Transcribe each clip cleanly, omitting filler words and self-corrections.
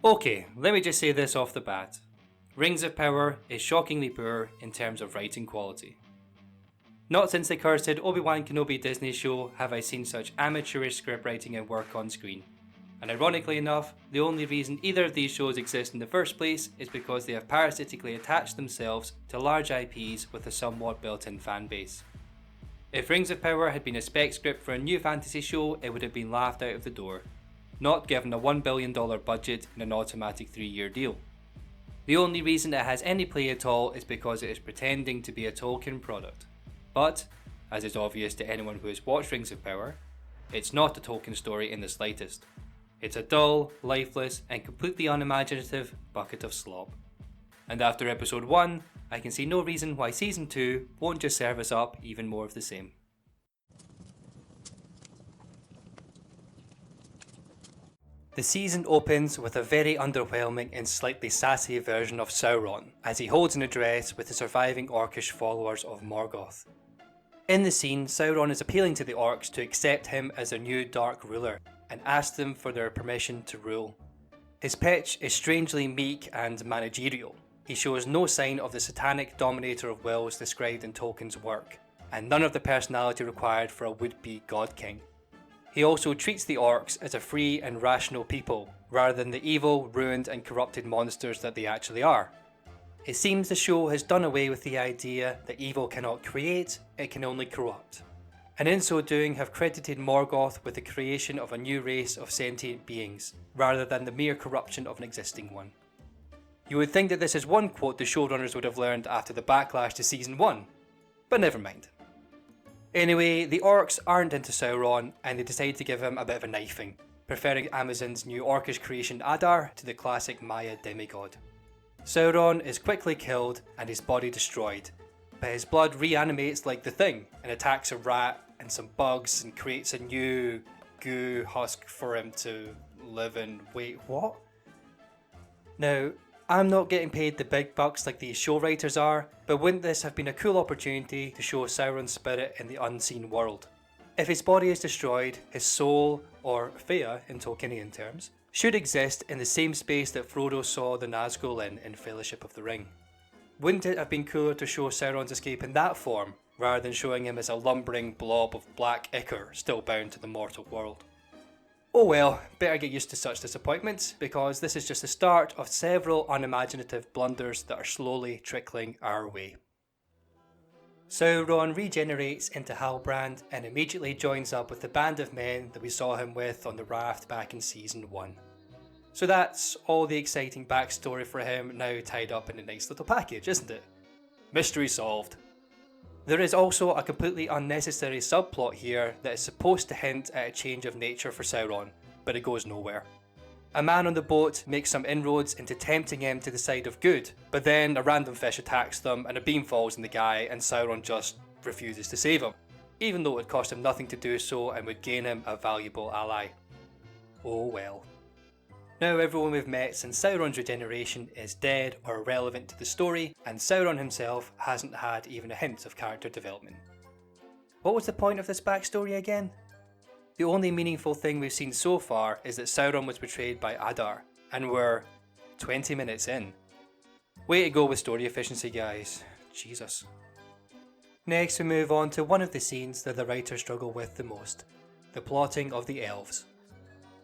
Okay, let me just say this off the bat. Rings of Power is shockingly poor in terms of writing quality. Not since the cursed Obi-Wan Kenobi Disney show have I seen such amateurish scriptwriting and work on screen. And ironically enough, the only reason either of these shows exist in the first place is because they have parasitically attached themselves to large IPs with a somewhat built-in fan base. If Rings of Power had been a spec script for a new fantasy show, it would have been laughed out of the door, not given a $1 billion budget and an automatic 3-year deal. The only reason it has any play at all is because it is pretending to be a Tolkien product. But, as is obvious to anyone who has watched Rings of Power, it's not a Tolkien story in the slightest. It's a dull, lifeless, and completely unimaginative bucket of slop. And after episode 1, I can see no reason why season 2 won't just serve us up even more of the same. The season opens with a very underwhelming and slightly sassy version of Sauron, as he holds an address with the surviving orcish followers of Morgoth. In the scene, Sauron is appealing to the orcs to accept him as their new dark ruler, and asks them for their permission to rule. His pitch is strangely meek and managerial. He shows no sign of the satanic dominator of wills described in Tolkien's work, and none of the personality required for a would-be god king. He also treats the orcs as a free and rational people, rather than the evil, ruined and corrupted monsters that they actually are. It seems the show has done away with the idea that evil cannot create, it can only corrupt, and in so doing have credited Morgoth with the creation of a new race of sentient beings, rather than the mere corruption of an existing one. You would think that this is one quote the showrunners would have learned after the backlash to season 1, but never mind. Anyway, the orcs aren't into Sauron and they decide to give him a bit of a knifing, preferring Amazon's new orcish creation Adar to the classic Maya demigod. Sauron is quickly killed and his body destroyed, but his blood reanimates like the Thing and attacks a rat and some bugs and creates a new goo husk for him to live in. Wait, what? Now, I'm not getting paid the big bucks like these show writers are, but wouldn't this have been a cool opportunity to show Sauron's spirit in the unseen world? If his body is destroyed, his soul, or Fea in Tolkienian terms, should exist in the same space that Frodo saw the Nazgul in Fellowship of the Ring. Wouldn't it have been cooler to show Sauron's escape in that form, rather than showing him as a lumbering blob of black ichor still bound to the mortal world? Oh well, better get used to such disappointments, because this is just the start of several unimaginative blunders that are slowly trickling our way. Sauron regenerates into Halbrand and immediately joins up with the band of men that we saw him with on the raft back in season 1. So that's all the exciting backstory for him now tied up in a nice little package, isn't it? Mystery solved. There is also a completely unnecessary subplot here that is supposed to hint at a change of nature for Sauron, but it goes nowhere. A man on the boat makes some inroads into tempting him to the side of good, but then a random fish attacks them and a beam falls on the guy and Sauron just refuses to save him, even though it would cost him nothing to do so and would gain him a valuable ally. Oh well. Now everyone we've met since Sauron's regeneration is dead or irrelevant to the story, and Sauron himself hasn't had even a hint of character development. What was the point of this backstory again? The only meaningful thing we've seen so far is that Sauron was betrayed by Adar, and we're 20 minutes in. Way to go with story efficiency, guys. Jesus. Next we move on to one of the scenes that the writers struggle with the most, the plotting of the elves.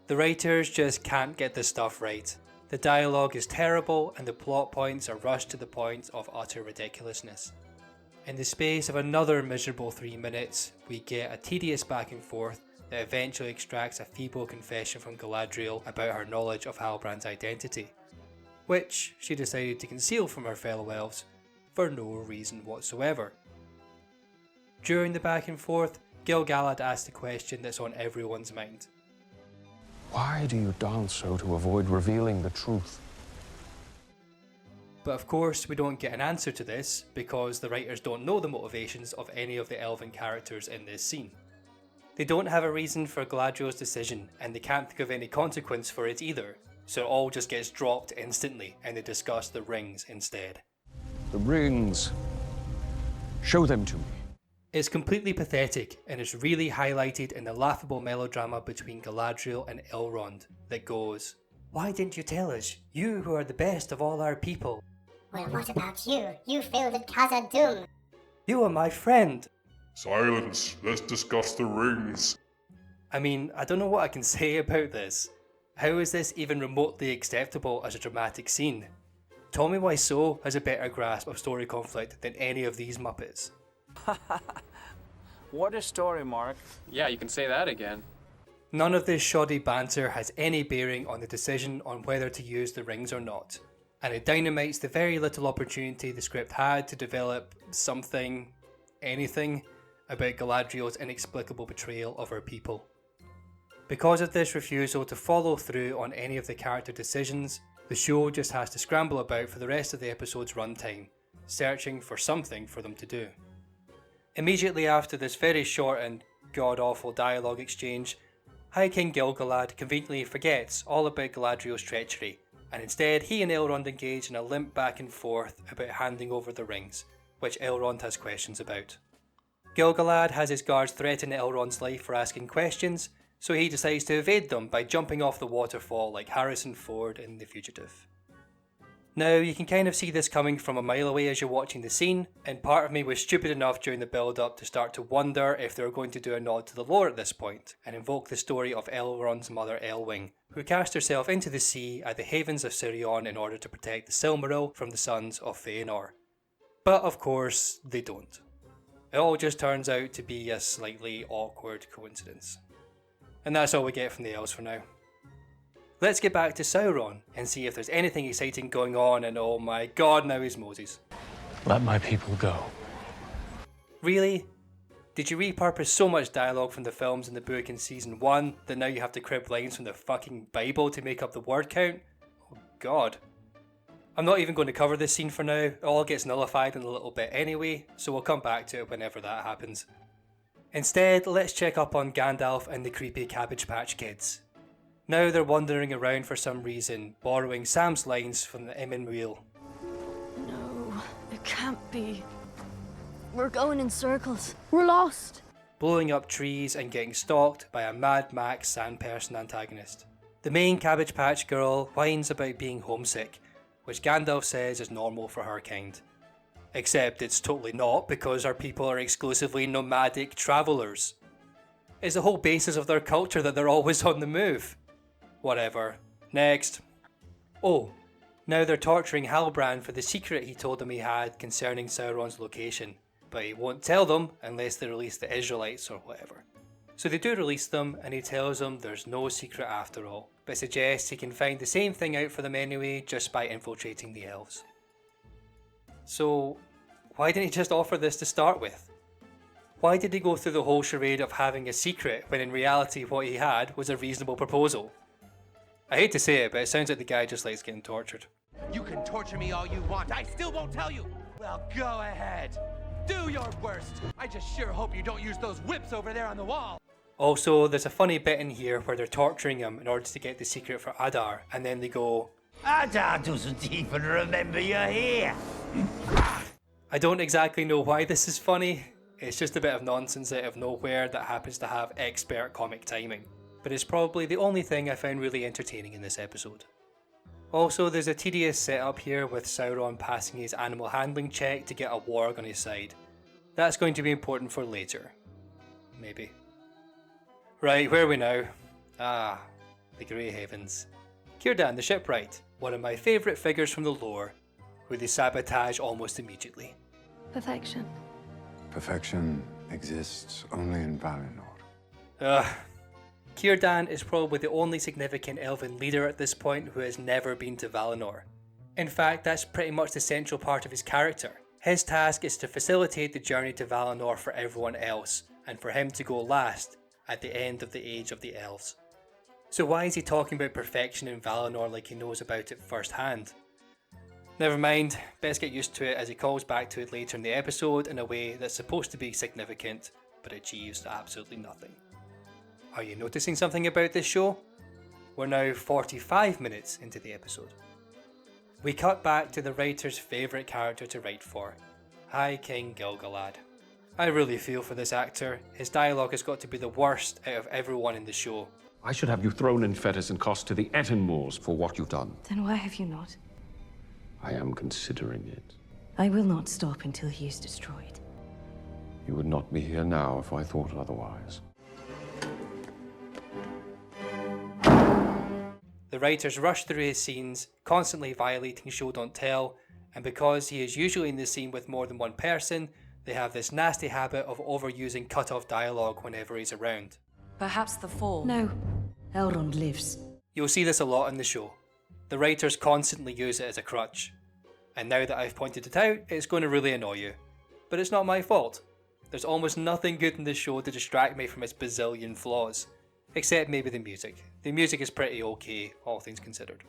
The writers just can't get this stuff right. The dialogue is terrible and the plot points are rushed to the point of utter ridiculousness. In the space of another miserable 3 minutes, we get a tedious back and forth that eventually extracts a feeble confession from Galadriel about her knowledge of Halbrand's identity, which she decided to conceal from her fellow elves for no reason whatsoever. During the back and forth, Gil-galad asks the question that's on everyone's mind. Why do you dance so to avoid revealing the truth? But of course we don't get an answer to this because the writers don't know the motivations of any of the elven characters in this scene. They don't have a reason for Galadriel's decision and they can't think of any consequence for it either, so it all just gets dropped instantly and they discuss the rings instead. The rings. Show them to me. It's completely pathetic and is really highlighted in the laughable melodrama between Galadriel and Elrond that goes, Why didn't you tell us? You who are the best of all our people. Well, what about you? You failed at Khazad-dûm. You are my friend. Silence. Let's discuss the rings. I mean, I don't know what I can say about this. How is this even remotely acceptable as a dramatic scene? Tommy Wiseau has a better grasp of story conflict than any of these Muppets. What a story, Mark. Yeah, you can say that again. None of this shoddy banter has any bearing on the decision on whether to use the rings or not, and it dynamites the very little opportunity the script had to develop something, anything, about Galadriel's inexplicable betrayal of her people. Because of this refusal to follow through on any of the character decisions, the show just has to scramble about for the rest of the episode's runtime, searching for something for them to do. Immediately after this very short and god-awful dialogue exchange, High King Gil-galad conveniently forgets all about Galadriel's treachery, and instead he and Elrond engage in a limp back and forth about handing over the rings, which Elrond has questions about. Gil-galad has his guards threaten Elrond's life for asking questions, so he decides to evade them by jumping off the waterfall like Harrison Ford in The Fugitive. Now, you can kind of see this coming from a mile away as you're watching the scene, and part of me was stupid enough during the build-up to start to wonder if they were going to do a nod to the lore at this point, and invoke the story of Elrond's mother Elwing, who cast herself into the sea at the havens of Sirion in order to protect the Silmaril from the sons of Fëanor. But of course, they don't. It all just turns out to be a slightly awkward coincidence. And that's all we get from the elves for now. Let's get back to Sauron and see if there's anything exciting going on, and oh my god, now he's Moses. Let my people go. Really? Did you repurpose so much dialogue from the films and the book in season 1 that now you have to crib lines from the fucking Bible to make up the word count? Oh god. I'm not even going to cover this scene for now, it all gets nullified in a little bit anyway, so we'll come back to it whenever that happens. Instead, let's check up on Gandalf and the creepy Cabbage Patch Kids. Now they're wandering around for some reason, borrowing Sam's lines from the Immin Wheel. No, it can't be. We're going in circles. We're lost. Blowing up trees and getting stalked by a Mad Max Sandperson antagonist. The main Cabbage Patch girl whines about being homesick, which Gandalf says is normal for her kind. Except it's totally not, because our people are exclusively nomadic travellers. It's the whole basis of their culture that they're always on the move. Whatever. Next. Oh, now they're torturing Halbrand for the secret he told them he had concerning Sauron's location, but he won't tell them unless they release the Israelites or whatever. So they do release them, and he tells them there's no secret after all, but suggests he can find the same thing out for them anyway just by infiltrating the elves. So, why didn't he just offer this to start with? Why did he go through the whole charade of having a secret when in reality what he had was a reasonable proposal? I hate to say it, but it sounds like the guy just likes getting tortured. You can torture me all you want, I still won't tell you! Well, go ahead! Do your worst! I just sure hope you don't use those whips over there on the wall! Also, there's a funny bit in here where they're torturing him in order to get the secret for Adar, and then they go, Adar doesn't even remember you're here! I don't exactly know why this is funny. It's just a bit of nonsense out of nowhere that happens to have expert comic timing. But it's probably the only thing I found really entertaining in this episode. Also, there's a tedious setup here with Sauron passing his animal handling check to get a warg on his side. That's going to be important for later. Maybe. Right, where are we now? Ah, the Grey Havens. Círdan the shipwright, one of my favourite figures from the lore, who they sabotage almost immediately. Perfection. Perfection exists only in Valinor. Círdan is probably the only significant elven leader at this point who has never been to Valinor. In fact, that's pretty much the central part of his character. His task is to facilitate the journey to Valinor for everyone else, and for him to go last, at the end of the Age of the Elves. So why is he talking about perfection in Valinor like he knows about it firsthand? Never mind, best get used to it as he calls back to it later in the episode in a way that's supposed to be significant, but achieves absolutely nothing. Are you noticing something about this show? We're now 45 minutes into the episode. We cut back to the writer's favourite character to write for, High King Gil-galad. I really feel for this actor. His dialogue has got to be the worst out of everyone in the show. I should have you thrown in fetters and cast to the Ettenmoors for what you've done. Then why have you not? I am considering it. I will not stop until he is destroyed. You would not be here now if I thought otherwise. The writers rush through his scenes, constantly violating show don't tell, and because he is usually in the scene with more than one person, they have this nasty habit of overusing cut-off dialogue whenever he's around. Perhaps the fall. No. Elrond lives. You'll see this a lot in the show. The writers constantly use it as a crutch. And now that I've pointed it out, it's going to really annoy you. But it's not my fault. There's almost nothing good in this show to distract me from its bazillion flaws. Except maybe the music. The music is pretty okay, all things considered.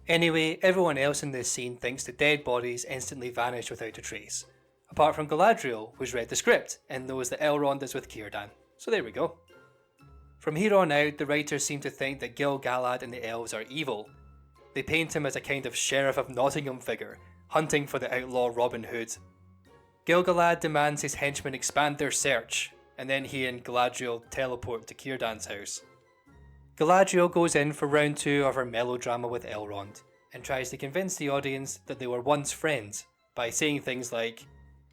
Anyway, everyone else in this scene thinks the dead bodies instantly vanish without a trace. Apart from Galadriel, who's read the script and knows that Elrond is with Círdan. So there we go. From here on out, the writers seem to think that Gil-galad and the elves are evil. They paint him as a kind of Sheriff of Nottingham figure, hunting for the outlaw Robin Hood. Gil-galad demands his henchmen expand their search, and then he and Galadriel teleport to Círdan's house. Galadriel goes in for round 2 of her melodrama with Elrond, and tries to convince the audience that they were once friends, by saying things like,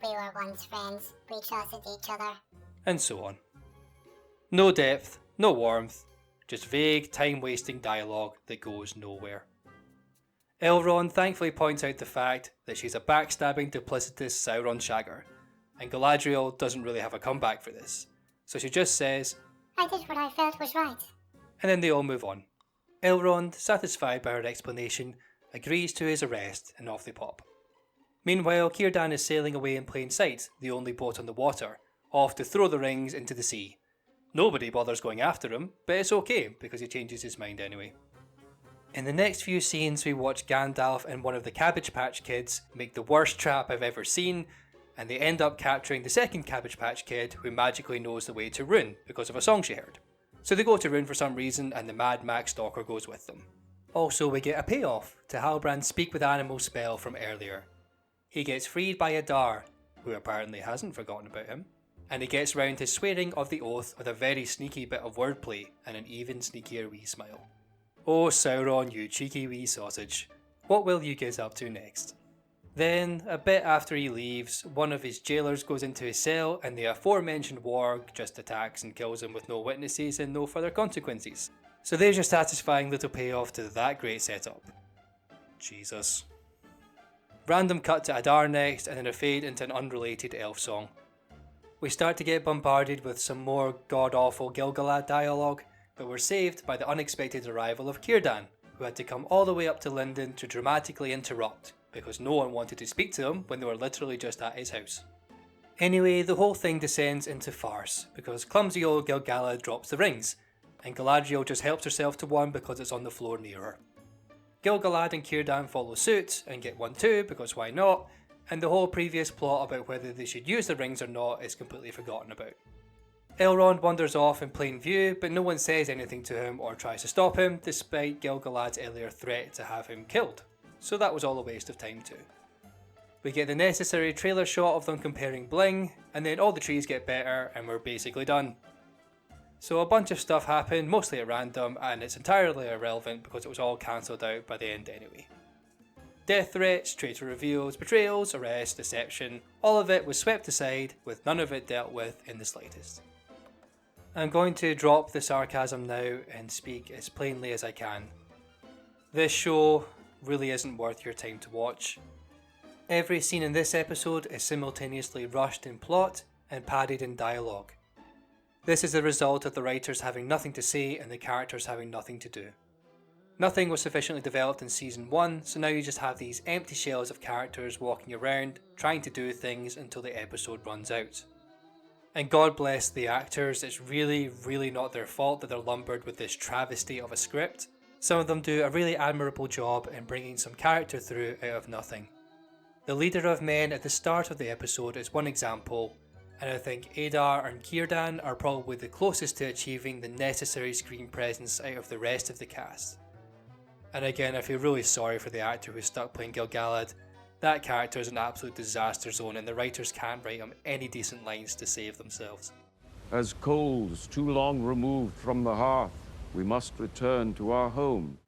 We were once friends. We trusted each other. and so on. No depth, no warmth, just vague, time-wasting dialogue that goes nowhere. Elrond thankfully points out the fact that she's a backstabbing, duplicitous Sauron shagger, and Galadriel doesn't really have a comeback for this, so she just says, I did what I felt was right. and then they all move on. Elrond, satisfied by her explanation, agrees to his arrest, and off they pop. Meanwhile, Círdan is sailing away in plain sight, the only boat on the water, off to throw the rings into the sea. Nobody bothers going after him, but it's okay, because he changes his mind anyway. In the next few scenes, we watch Gandalf and one of the Cabbage Patch Kids make the worst trap I've ever seen, and they end up capturing the second Cabbage Patch Kid who magically knows the way to Rune because of a song she heard. So they go to Rune for some reason, and the Mad Max Stalker goes with them. Also, we get a payoff to Halbrand's Speak with Animals spell from earlier. He gets freed by Adar, who apparently hasn't forgotten about him, and he gets round to swearing of the oath with a very sneaky bit of wordplay and an even sneakier wee smile. Oh Sauron, you cheeky wee sausage. What will you get up to next? Then, a bit after he leaves, one of his jailers goes into his cell and the aforementioned warg just attacks and kills him with no witnesses and no further consequences. So there's your satisfying little payoff to that great setup. Jesus. Random cut to Adar next, and then a fade into an unrelated elf song. We start to get bombarded with some more god-awful Gil-galad dialogue, but we're saved by the unexpected arrival of Círdan, who had to come all the way up to Lindon to dramatically interrupt, because no one wanted to speak to him when they were literally just at his house. Anyway, the whole thing descends into farce, because clumsy old Gil-galad drops the rings, and Galadriel just helps herself to one because it's on the floor near her. Gil-galad and Círdan follow suit and get one too, because why not, and the whole previous plot about whether they should use the rings or not is completely forgotten about. Elrond wanders off in plain view, but no one says anything to him or tries to stop him, despite Gil-galad's earlier threat to have him killed, so that was all a waste of time too. We get the necessary trailer shot of them comparing bling, and then all the trees get better and we're basically done. So a bunch of stuff happened, mostly at random, and it's entirely irrelevant because it was all cancelled out by the end anyway. Death threats, traitor reveals, betrayals, arrest, deception, all of it was swept aside, with none of it dealt with in the slightest. I'm going to drop the sarcasm now and speak as plainly as I can. This show really isn't worth your time to watch. Every scene in this episode is simultaneously rushed in plot and padded in dialogue. This is the result of the writers having nothing to say and the characters having nothing to do. Nothing was sufficiently developed in season 1, so now you just have these empty shells of characters walking around, trying to do things until the episode runs out. And God bless the actors, it's really not their fault that they're lumbered with this travesty of a script. Some of them do a really admirable job in bringing some character through out of nothing. The leader of men at the start of the episode is one example, and I think Adar and Círdan are probably the closest to achieving the necessary screen presence out of the rest of the cast. And again, I feel really sorry for the actor who's stuck playing Gil-galad. That character is an absolute disaster zone and the writers can't write him any decent lines to save themselves. As coals too long removed from the hearth We must return to our home.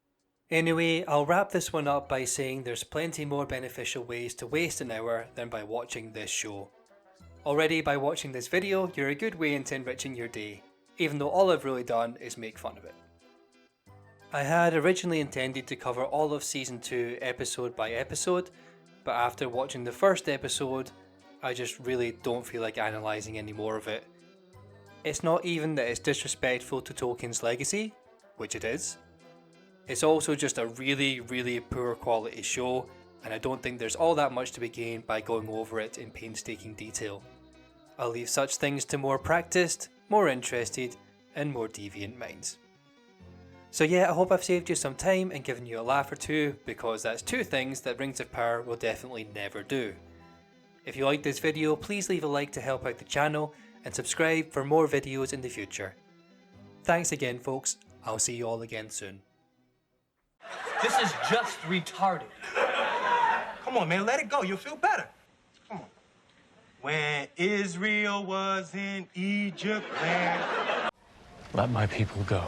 Anyway, I'll wrap this one up by saying there's plenty more beneficial ways to waste an hour than by watching this show. Already by watching this video, you're a good way into enriching your day, even though all I've really done is make fun of it. I had originally intended to cover all of Season 2 episode by episode, but after watching the first episode, I just really don't feel like analysing any more of it. It's not even that it's disrespectful to Tolkien's legacy, which it is. It's also just a really poor quality show, and I don't think there's all that much to be gained by going over it in painstaking detail. I'll leave such things to more practiced, more interested, and more deviant minds. So yeah, I hope I've saved you some time and given you a laugh or two, because that's two things that Rings of Power will definitely never do. If you liked this video, please leave a like to help out the channel, and subscribe for more videos in the future. Thanks again folks, I'll see you all again soon. This is just retarded. Come on, man, let it go. You'll feel better. Come on. When Israel was in Egypt land. Let my people go.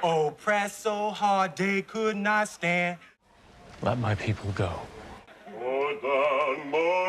Oppressed so hard they could not stand. Let my people go. More than more.